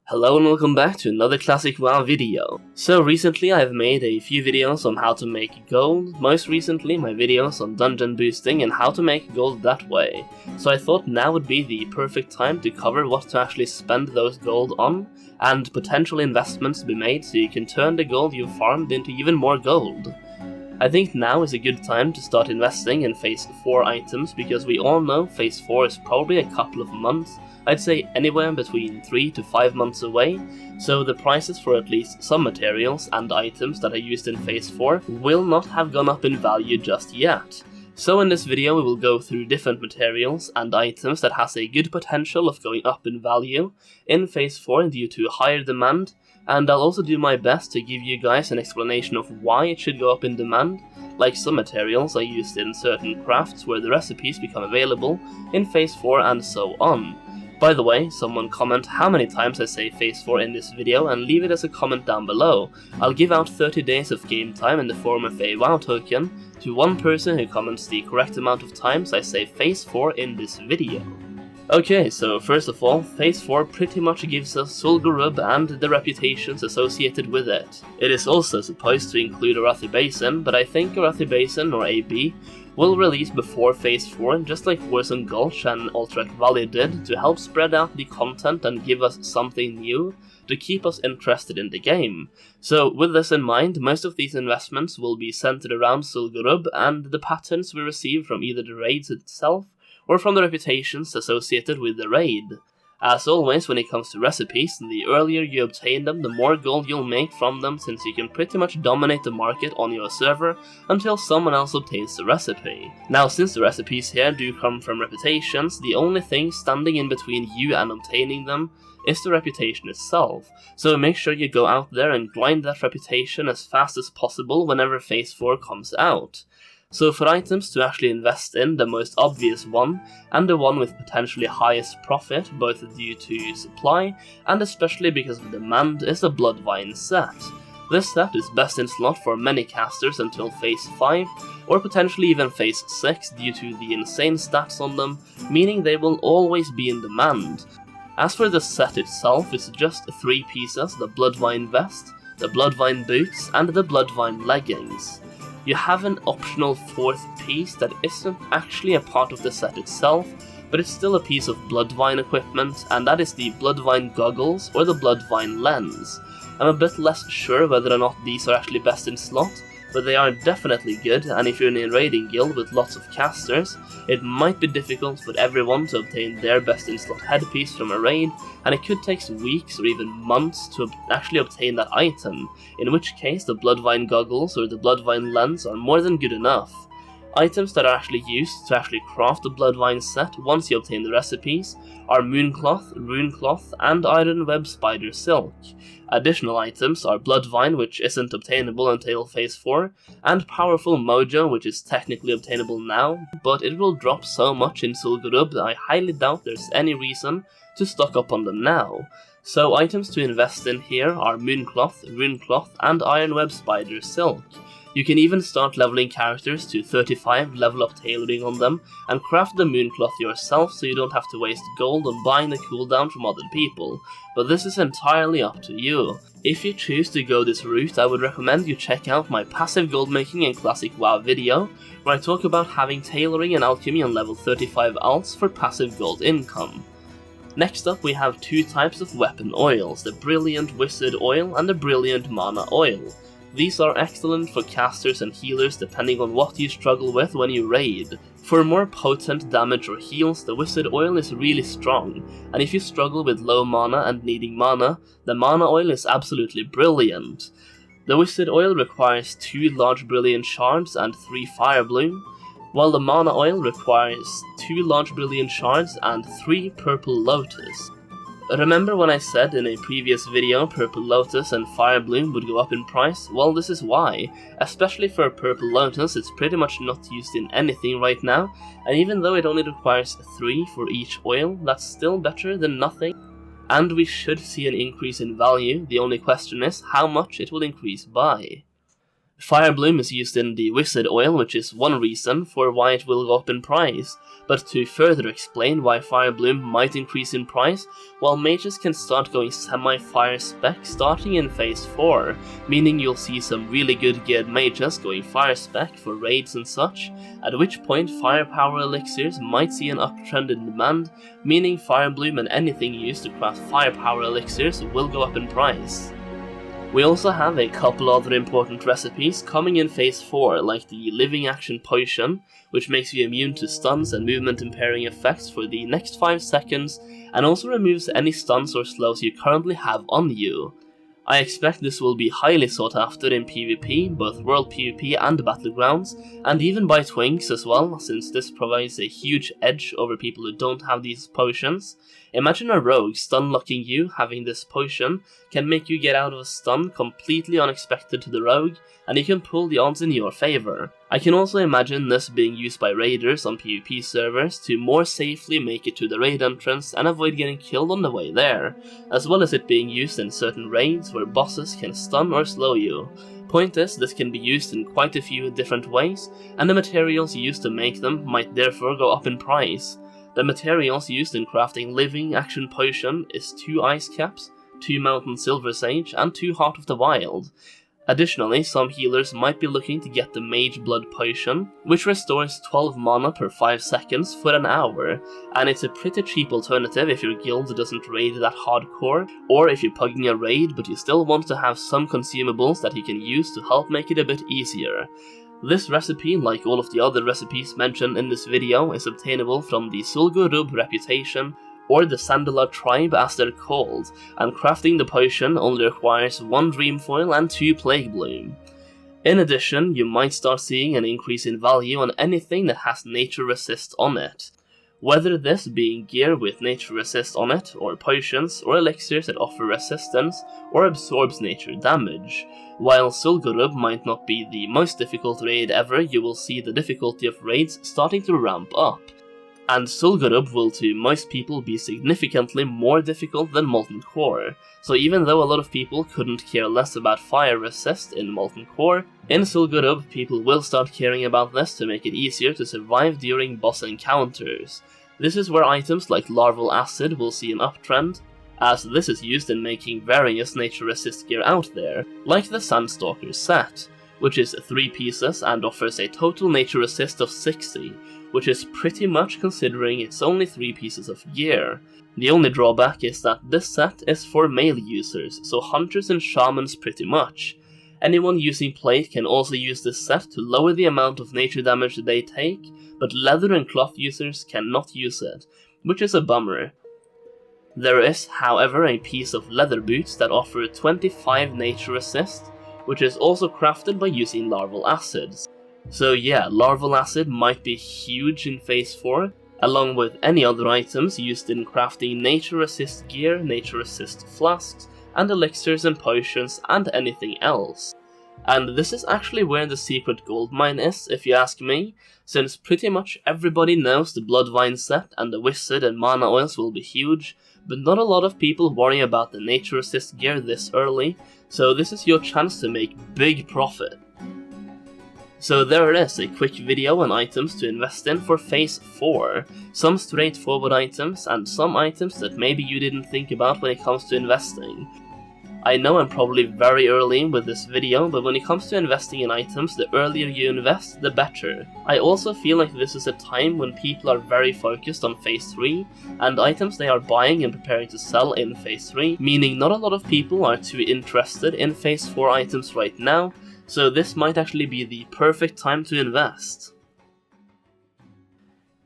Hello and welcome back to another classic WoW video. So recently I've made a few videos on how to make gold, most recently my videos on dungeon boosting and how to make gold that way. So I thought now would be the perfect time to cover what to actually spend those gold on, and potential investments to be made so you can turn the gold you've farmed into even more gold. I think now is a good time to start investing in Phase 4 items because we all know Phase 4 is probably a couple of months, I'd say anywhere between 3 to 5 months away, so the prices for at least some materials and items that are used in Phase 4 will not have gone up in value just yet. So in this video we will go through different materials and items that has a good potential of going up in value in Phase 4 due to higher demand, and I'll also do my best to give you guys an explanation of why it should go up in demand, like some materials are used in certain crafts where the recipes become available in Phase 4 and so on. By the way, someone comment how many times I say Phase 4 in this video and leave it as a comment down below. I'll give out 30 days of game time in the form of a WoW token to one person who comments the correct amount of times I say Phase 4 in this video. Okay, so first of all, Phase 4 pretty much gives us Zul'Gurub and the reputations associated with it. It is also supposed to include Arathi Basin, but I think Arathi Basin, or AB, will release before Phase 4, just like Warzone Gulch and Alterac Valley did, to help spread out the content and give us something new to keep us interested in the game. So with this in mind, most of these investments will be centered around Zul'Gurub and the patterns we receive from either the raids itself or from the reputations associated with the raid. As always, when it comes to recipes, the earlier you obtain them, the more gold you'll make from them, since you can pretty much dominate the market on your server until someone else obtains the recipe. Now, since the recipes here do come from reputations, the only thing standing in between you and obtaining them is the reputation itself, so make sure you go out there and grind that reputation as fast as possible whenever Phase 4 comes out. So for items to actually invest in, the most obvious one, and the one with potentially highest profit, both due to supply and especially because of demand, is the Bloodvine set. This set is best in slot for many casters until Phase 5, or potentially even Phase 6 due to the insane stats on them, meaning they will always be in demand. As for the set itself, it's just 3 pieces: the Bloodvine vest, the Bloodvine boots, and the Bloodvine leggings. You have an optional 4th piece that isn't actually a part of the set itself, but it's still a piece of Bloodvine equipment, and that is the Bloodvine goggles or the Bloodvine lens. I'm a bit less sure whether or not these are actually best in slot, but they are definitely good, and if you're in a raiding guild with lots of casters, it might be difficult for everyone to obtain their best in slot headpiece from a raid, and it could take weeks or even months to actually obtain that item, in which case the Bloodvine goggles or the Bloodvine lens are more than good enough. Items that are actually used to actually craft the Bloodvine set once you obtain the recipes are Mooncloth, Runecloth, and Iron Web Spider Silk. Additional items are Bloodvine, which isn't obtainable until Phase 4, and Powerful Mojo, which is technically obtainable now, but it will drop so much in Zul'Gurub that I highly doubt there's any reason to stock up on them now. So items to invest in here are Mooncloth, Runecloth, and Iron Web Spider Silk. You can even start leveling characters to 35 level up tailoring on them, and craft the Mooncloth yourself so you don't have to waste gold on buying the cooldown from other people, but this is entirely up to you. If you choose to go this route, I would recommend you check out my passive gold making and classic WoW video, where I talk about having tailoring and alchemy on level 35 alts for passive gold income. Next up we have 2 types of weapon oils, the Brilliant Wizard Oil and the Brilliant Mana Oil. These are excellent for casters and healers depending on what you struggle with when you raid. For more potent damage or heals, the Wizard Oil is really strong, and if you struggle with low mana and needing mana, the Mana Oil is absolutely brilliant. The Wizard Oil requires 2 large Brilliant Shards and 3 Fire Bloom, while the Mana Oil requires 2 large Brilliant Shards and 3 Purple Lotus. Remember when I said in a previous video Purple Lotus and Fire Bloom would go up in price? Well, this is why. Especially for Purple Lotus, it's pretty much not used in anything right now, and even though it only requires 3 for each oil, that's still better than nothing. And we should see an increase in value, the only question is how much it will increase by. Fire Bloom is used in the Wizard Oil, which is one reason for why it will go up in price, but to further explain why Fire Bloom might increase in price, while mages can start going semi-fire spec starting in phase 4, meaning you'll see some really good geared mages going fire spec for raids and such, at which point firepower elixirs might see an uptrend in demand, meaning Fire Bloom and anything used to craft firepower elixirs will go up in price. We also have a couple other important recipes coming in phase 4, like the Living Action Potion, which makes you immune to stuns and movement impairing effects for the next 5 seconds, and also removes any stuns or slows you currently have on you. I expect this will be highly sought after in PvP, both World PvP and Battlegrounds, and even by Twinks as well, since this provides a huge edge over people who don't have these potions. Imagine a rogue stun-locking you. Having this potion can make you get out of a stun completely unexpected to the rogue, and you can pull the odds in your favor. I can also imagine this being used by raiders on PvP servers to more safely make it to the raid entrance and avoid getting killed on the way there, as well as it being used in certain raids where bosses can stun or slow you. Point is, this can be used in quite a few different ways, and the materials used to make them might therefore go up in price. The materials used in crafting Living Action Potion is 2 Ice Caps, 2 Mountain Silver Sage, and 2 Heart of the Wild. Additionally, some healers might be looking to get the Mage Blood Potion, which restores 12 mana per 5 seconds for an hour, and it's a pretty cheap alternative if your guild doesn't raid that hardcore, or if you're pugging a raid but you still want to have some consumables that you can use to help make it a bit easier. This recipe, like all of the other recipes mentioned in this video, is obtainable from the Zul'Gurub reputation, or the Sandala tribe as they're called, and crafting the potion only requires 1 Dreamfoil and 2 Plague Bloom. In addition, you might start seeing an increase in value on anything that has Nature Resist on it. Whether this being gear with Nature Resist on it, or potions, or elixirs that offer resistance, or absorbs nature damage. While Zul'Gurub might not be the most difficult raid ever, you will see the difficulty of raids starting to ramp up. And Zul'Gurub will to most people be significantly more difficult than Molten Core, so even though a lot of people couldn't care less about fire resist in Molten Core, in Zul'Gurub people will start caring about this to make it easier to survive during boss encounters. This is where items like Larval Acid will see an uptrend, as this is used in making various nature resist gear out there, like the Sandstalker set, which is 3 pieces and offers a total nature resist of 60, which is pretty much considering it's only 3 pieces of gear. The only drawback is that this set is for melee users, so hunters and shamans pretty much. Anyone using plate can also use this set to lower the amount of nature damage they take, but leather and cloth users cannot use it, which is a bummer. There is, however, a piece of leather boots that offer 25 nature resist, which is also crafted by using larval acids. So yeah, larval acid might be huge in phase 4, along with any other items used in crafting nature resist gear, nature resist flasks, and elixirs and potions, and anything else. And this is actually where the secret gold mine is, if you ask me, since pretty much everybody knows the Bloodvine set and the Wizard and Mana oils will be huge, but not a lot of people worry about the nature resist gear this early, so this is your chance to make big profit. So there it is, a quick video on items to invest in for phase 4, some straightforward items and some items that maybe you didn't think about when it comes to investing. I know I'm probably very early with this video, but when it comes to investing in items, the earlier you invest, the better. I also feel like this is a time when people are very focused on phase 3, and items they are buying and preparing to sell in phase 3, meaning not a lot of people are too interested in phase 4 items right now, so this might actually be the perfect time to invest.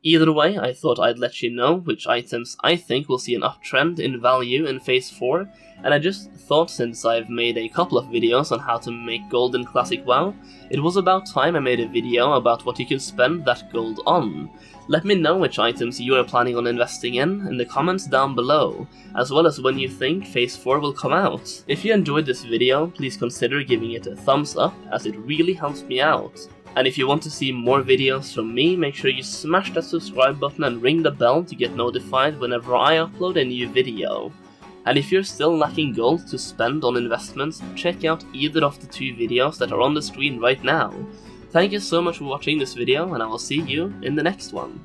Either way, I thought I'd let you know which items I think will see an uptrend in value in phase 4, and I just thought since I've made a couple of videos on how to make gold in Classic WoW, it was about time I made a video about what you can spend that gold on. Let me know which items you are planning on investing in the comments down below, as well as when you think phase 4 will come out. If you enjoyed this video, please consider giving it a thumbs up, as it really helps me out. And if you want to see more videos from me, make sure you smash that subscribe button and ring the bell to get notified whenever I upload a new video. And if you're still lacking gold to spend on investments, check out either of the 2 videos that are on the screen right now. Thank you so much for watching this video, and I will see you in the next one.